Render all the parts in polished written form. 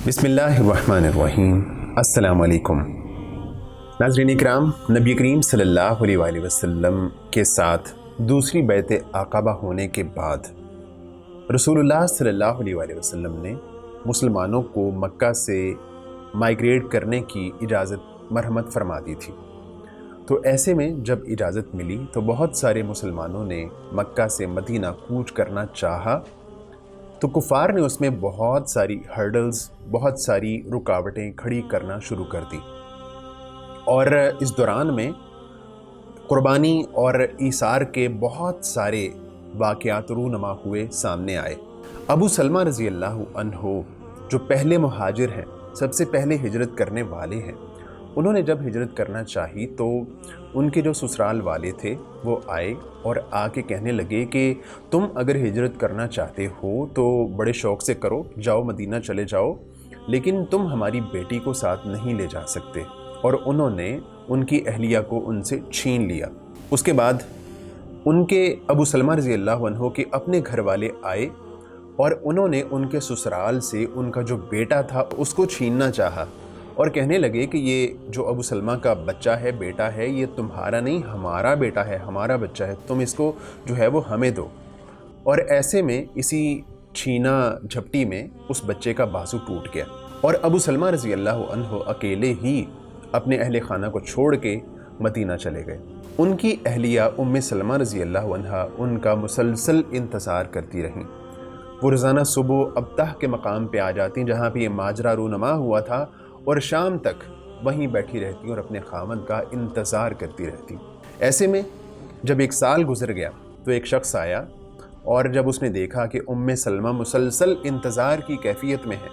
बिस्मिल्लाहिर्रहमानिर्रहीम। अस्सलाम वालेकुम नाज़रीन इकराम, नबी करीम सल्लल्लाहु अलैहि वसल्लम के साथ दूसरी बैत आक़बा होने के बाद रसूलुल्लाह सल्लल्लाहु अलैहि वसल्लम ने मुसलमानों को मक्का से माइग्रेट करने की इजाज़त मरहमत फरमा दी थी। तो ऐसे में जब इजाज़त मिली तो बहुत सारे मुसलमानों ने मक्का से मदीना कूच करना चाहा, तो कुफ़ार ने उसमें बहुत सारी हर्डल्स, बहुत सारी रुकावटें खड़ी करना शुरू कर दी। और इस दौरान में कुर्बानी और ईसार के बहुत सारे वाक़यात रूनमा हुए सामने आए। अबू सलमा रज़ी अल्लाह अन्हो जो पहले मुहाजिर हैं, सबसे पहले हिजरत करने वाले हैं, उन्होंने जब हिजरत करना चाही तो उनके जो ससुराल वाले थे वो आए और आके कहने लगे कि तुम अगर हिजरत करना चाहते हो तो बड़े शौक़ से करो, जाओ मदीना चले जाओ, लेकिन तुम हमारी बेटी को साथ नहीं ले जा सकते। और उन्होंने उनकी अहलिया को उनसे छीन लिया। उसके बाद उनके अबू सलमा रज़ी अल्लाह अन्हो के अपने घर वाले आए और उन्होंने उनके ससुराल से उनका जो बेटा था उसको छीनना चाहा और कहने लगे कि ये जो अबू सलमा का बच्चा है, बेटा है, ये तुम्हारा नहीं, हमारा बेटा है, हमारा बच्चा है, तुम इसको जो है वो हमें दो। और ऐसे में इसी छीना झपटी में उस बच्चे का बाजू टूट गया और अबू सलमा रज़ी अल्लाह अन्हो अकेले ही अपने अहले खाना को छोड़ के मदीना चले गए। उनकी अहलिया उम्मे सलमा रज़ी अल्लाह अन्हा उनका मुसलसल इंतज़ार करती रहीं। वो रोज़ाना सुबह अब्ताह के मकाम पे आ जाती जहाँ पे ये माजरा रूनमा हुआ था और शाम तक वहीं बैठी रहती और अपने खामद का इंतज़ार करती रहती। ऐसे में जब एक साल गुजर गया तो एक शख्स आया और जब उसने देखा कि उम्मे सलमा मुसलसल इंतज़ार की कैफियत में है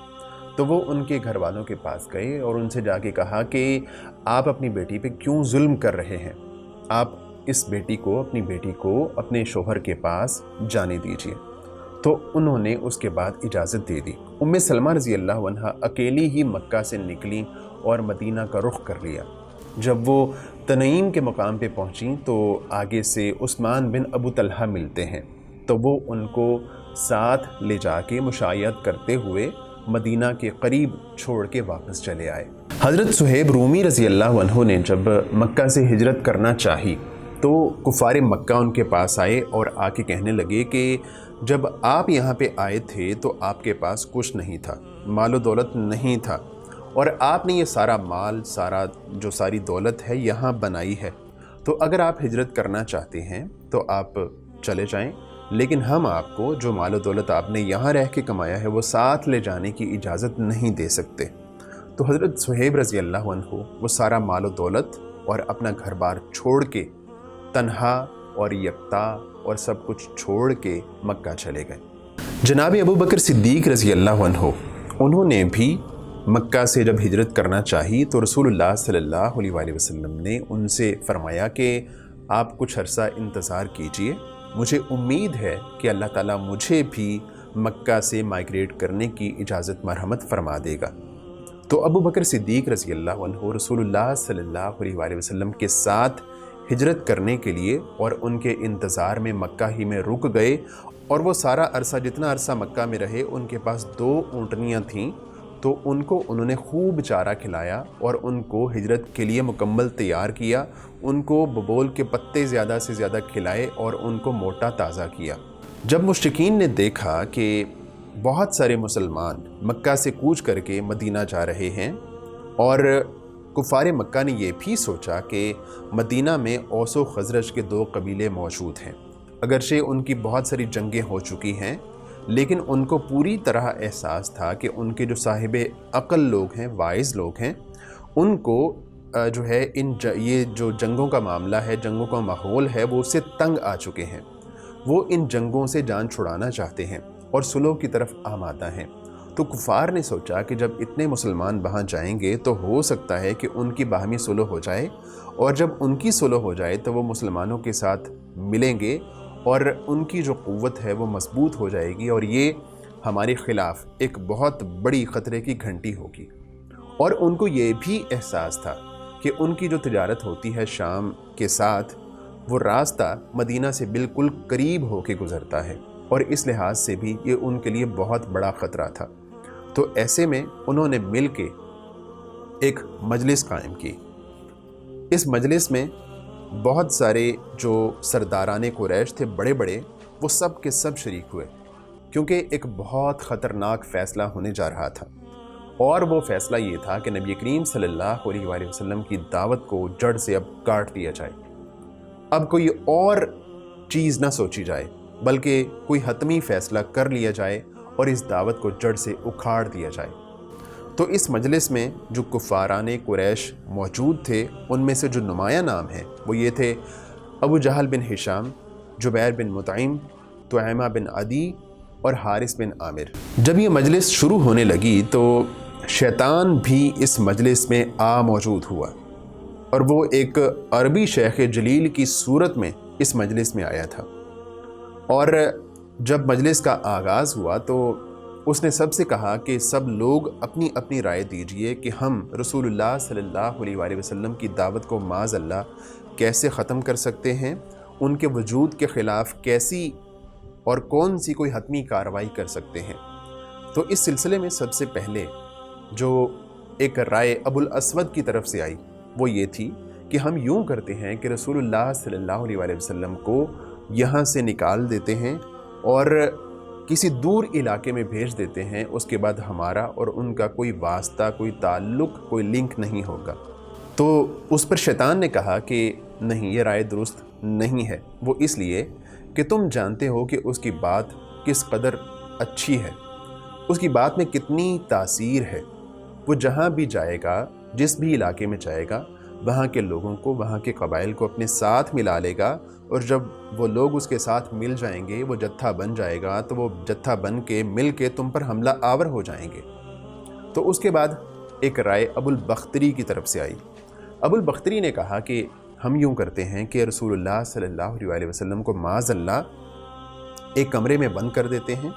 तो वो उनके घर वालों के पास गए और उनसे जाके कहा कि आप अपनी बेटी पे क्यों जुल्म कर रहे हैं, आप इस बेटी को, अपनी बेटी को अपने शोहर के पास जाने दीजिए। तो उन्होंने उसके बाद इजाज़त दे दी। उम्मे सलमा रज़ी अल्लाह अन्हा अकेली ही मक्का से निकली और मदीना का रुख कर लिया। जब वो तनईम के मकाम पे पहुंची तो आगे से उस्मान बिन अबू तलहा मिलते हैं, तो वो उनको साथ ले जाके मुशायत करते हुए मदीना के करीब छोड़ के वापस चले आए। हज़रत सुहेब रूमी रज़ी अल्लाह अन्हु ने जब मक्का से हिजरत करना चाही तो कुफ़ार मक्का उनके पास आए और आके कहने लगे कि जब आप यहाँ पे आए थे तो आपके पास कुछ नहीं था, मालो दौलत नहीं था, और आपने ये सारा माल, सारी दौलत है यहाँ बनाई है, तो अगर आप हिजरत करना चाहते हैं तो आप चले जाएं, लेकिन हम आपको जो मालो दौलत आपने यहाँ रह के कमाया है वो साथ ले जाने की इजाज़त नहीं दे सकते। तो हज़रत सुहेब रज़ी अल्लाह अन्हु वो सारा मालो दौलत और अपना घर बार छोड़ के, तन्हा और यकता और सब कुछ छोड़ के मक्का चले गए। जनाब अबू बकर सिद्दीक़ रज़ी अल्लाह अन्हु उन्होंने भी मक्का से जब हिजरत करना चाही तो रसूलुल्लाह सल्लल्लाहु अलैहि वसल्लम ने उनसे फरमाया कि आप कुछ अरसा इंतज़ार कीजिए, मुझे उम्मीद है कि अल्लाह ताला मुझे भी मक्का से माइग्रेट करने की इजाज़त मरहमत फरमा देगा। तो अबू बकर सिद्दीक़ रज़ी अल्लाह अन्हु रसूलुल्लाह सल्लल्लाहु अलैहि वसल्लम के साथ हिजरत करने के लिए और उनके इंतज़ार में मक्का ही में रुक गए। और वो सारा अरसा, जितना अरसा मक्का में रहे, उनके पास 2 ऊँटनियाँ थीं, तो उनको उन्होंने खूब चारा खिलाया और उनको हिजरत के लिए मुकम्मल तैयार किया। उनको बबोल के पत्ते ज़्यादा से ज़्यादा खिलाए और उनको मोटा ताज़ा किया। जब मुश्रिकीन ने देखा कि बहुत सारे मुसलमान मक्का से कूच करके मदीना जा रहे हैं और कुफ़ार मक्का ने यह भी सोचा कि मदीना में औस व खज़रज के 2 कबीले मौजूद हैं, अगरचे उनकी बहुत सारी जंगें हो चुकी हैं, लेकिन उनको पूरी तरह एहसास था कि उनके जो साहिब अक़ल लोग हैं, वाइज़ लोग हैं, उनको जो है ये जो जंगों का मामला है, जंगों का माहौल है, वो उससे तंग आ चुके हैं। वो इन जंगों से जान छुड़ाना चाहते हैं और सुलह की तरफ आमादा हैं। तो कुफ़ार ने सोचा कि जब इतने मुसलमान वहाँ जाएंगे तो हो सकता है कि उनकी बाहमी सुलह हो जाए, और जब उनकी सुलह हो जाए तो वो मुसलमानों के साथ मिलेंगे और उनकी जो क़ुव्वत है वो मजबूत हो जाएगी और ये हमारे ख़िलाफ़ एक बहुत बड़ी ख़तरे की घंटी होगी। और उनको ये भी एहसास था कि उनकी जो तिजारत होती है शाम के साथ, वो रास्ता मदीना से बिल्कुल करीब होके गुज़रता है और इस लिहाज से भी ये उनके लिए बहुत बड़ा ख़तरा था। تو ایسے میں انہوں نے مل کے ایک مجلس قائم کی۔ اس مجلس میں بہت سارے جو سرداران قریش تھے بڑے بڑے، وہ سب کے سب شریک ہوئے، کیونکہ ایک بہت خطرناک فیصلہ ہونے جا رہا تھا، اور وہ فیصلہ یہ تھا کہ نبی کریم صلی اللہ علیہ وآلہ وسلم کی دعوت کو جڑ سے اب کاٹ دیا جائے۔ اب کوئی اور چیز نہ سوچی جائے، بلکہ کوئی حتمی فیصلہ کر لیا جائے اور اس دعوت کو جڑ سے اکھاڑ دیا جائے۔ تو اس مجلس میں جو کفاران قریش موجود تھے، ان میں سے جو نمایاں نام ہیں وہ یہ تھے: ابو جہل بن ہشام، جبیر بن مطعم، طعیمہ بن عدی اور حارث بن عامر۔ جب یہ مجلس شروع ہونے لگی تو شیطان بھی اس مجلس میں موجود ہوا، اور وہ ایک عربی شیخ جلیل کی صورت میں اس مجلس میں آیا تھا۔ اور جب مجلس کا آغاز ہوا تو اس نے سب سے کہا کہ سب لوگ اپنی اپنی رائے دیجئے کہ ہم رسول اللہ صلی اللہ علیہ وآلہ وسلم کی دعوت کو معاذ اللہ کیسے ختم کر سکتے ہیں، ان کے وجود کے خلاف کیسی اور کون سی کوئی حتمی کارروائی کر سکتے ہیں۔ تو اس سلسلے میں سب سے پہلے جو ایک رائے ابو الاسود کی طرف سے آئی وہ یہ تھی کہ ہم یوں کرتے ہیں کہ رسول اللہ صلی اللہ علیہ وآلہ وسلم کو یہاں سے نکال دیتے ہیں اور کسی دور علاقے میں بھیج دیتے ہیں، اس کے بعد ہمارا اور ان کا کوئی واسطہ، کوئی تعلق، کوئی لنک نہیں ہوگا۔ تو اس پر شیطان نے کہا کہ نہیں، یہ رائے درست نہیں ہے، وہ اس لیے کہ تم جانتے ہو کہ اس کی بات کس قدر اچھی ہے، اس کی بات میں کتنی تاثیر ہے، وہ جہاں بھی جائے گا، جس بھی علاقے میں جائے گا، وہاں کے لوگوں کو، وہاں کے قبائل کو اپنے ساتھ ملا لے گا، اور جب وہ لوگ اس کے ساتھ مل جائیں گے، وہ جتھا بن جائے گا، تو وہ جتھا بن کے مل کے تم پر حملہ آور ہو جائیں گے۔ تو اس کے بعد ایک رائے ابو البختری کی طرف سے آئی۔ ابو البختری نے کہا کہ ہم یوں کرتے ہیں کہ رسول اللہ صلی اللہ علیہ وآلہ وسلم کو معاذ اللہ ایک کمرے میں بند کر دیتے ہیں،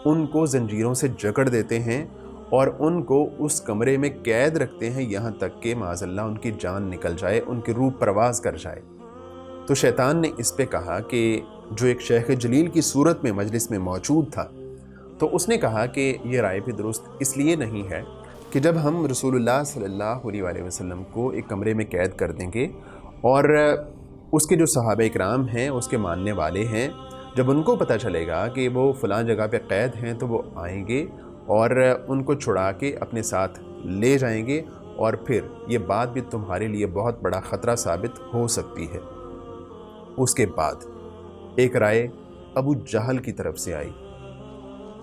ان کو زنجیروں سے جکڑ دیتے ہیں اور ان کو اس کمرے میں قید رکھتے ہیں یہاں تک کہ معاذ اللہ ان کی جان نکل جائے، ان کی روح پرواز کر جائے۔ تو شیطان نے اس پہ کہا کہ جو ایک شیخ جلیل کی صورت میں مجلس میں موجود تھا، تو اس نے کہا کہ یہ رائے بھی درست اس لیے نہیں ہے کہ جب ہم رسول اللہ صلی اللہ علیہ وآلہ وسلم کو ایک کمرے میں قید کر دیں گے اور اس کے جو صحابہ اکرام ہیں، اس کے ماننے والے ہیں، جب ان کو پتہ چلے گا کہ وہ فلاں جگہ پہ قید ہیں تو وہ آئیں گے اور ان کو چھڑا کے اپنے ساتھ لے جائیں گے، اور پھر یہ بات بھی تمہارے لیے بہت بڑا خطرہ ثابت ہو سکتی ہے۔ اس کے بعد ایک رائے ابو جہل کی طرف سے آئی،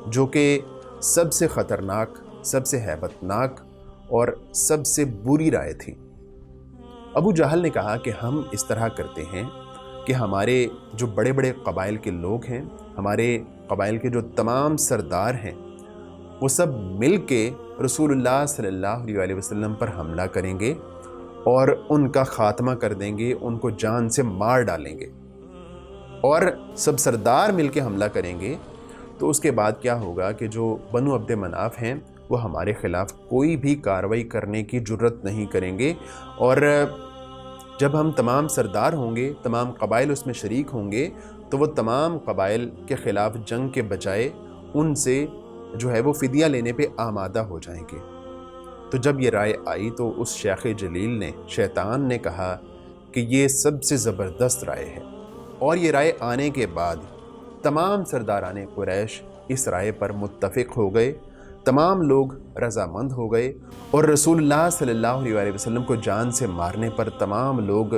جو کہ سب سے خطرناک، سب سے ہیبت ناک اور سب سے بری رائے تھی۔ ابو جہل نے کہا کہ ہم اس طرح کرتے ہیں کہ ہمارے جو بڑے بڑے قبائل کے لوگ ہیں، ہمارے قبائل کے جو تمام سردار ہیں، وہ سب مل کے رسول اللہ صلی اللہ علیہ وآلہ وسلم پر حملہ کریں گے اور ان کا خاتمہ کر دیں گے، ان کو جان سے مار ڈالیں گے، اور سب سردار مل کے حملہ کریں گے۔ تو اس کے بعد کیا ہوگا کہ جو بنو عبد مناف ہیں وہ ہمارے خلاف کوئی بھی کارروائی کرنے کی جرت نہیں کریں گے، اور جب ہم تمام سردار ہوں گے، تمام قبائل اس میں شریک ہوں گے، تو وہ تمام قبائل کے خلاف جنگ کے بجائے ان سے جو ہے وہ فدیہ لینے پہ آمادہ ہو جائیں گے۔ تو جب یہ رائے آئی تو اس شیخ جلیل نے، شیطان نے کہا کہ یہ سب سے زبردست رائے ہے، اور یہ رائے آنے کے بعد تمام سرداران قریش اس رائے پر متفق ہو گئے، تمام لوگ رضامند ہو گئے، اور رسول اللہ صلی اللہ علیہ وآلہ وسلم کو جان سے مارنے پر تمام لوگ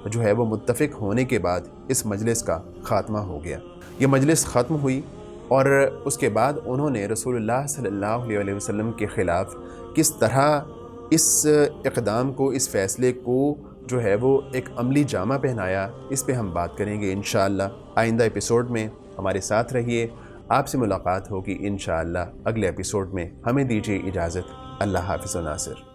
جو ہے وہ متفق ہونے کے بعد اس مجلس کا خاتمہ ہو گیا۔ یہ مجلس ختم ہوئی، اور اس کے بعد انہوں نے رسول اللہ صلی اللہ علیہ وآلہ وسلم کے خلاف کس طرح اس اقدام کو، اس فیصلے کو جو ہے وہ ایک عملی جامہ پہنایا، اس پہ ہم بات کریں گے انشاءاللہ آئندہ ایپیسوڈ میں۔ ہمارے ساتھ رہیے، آپ سے ملاقات ہوگی انشاءاللہ اگلے ایپیسوڈ میں۔ ہمیں دیجیے اجازت، اللہ حافظ و ناصر۔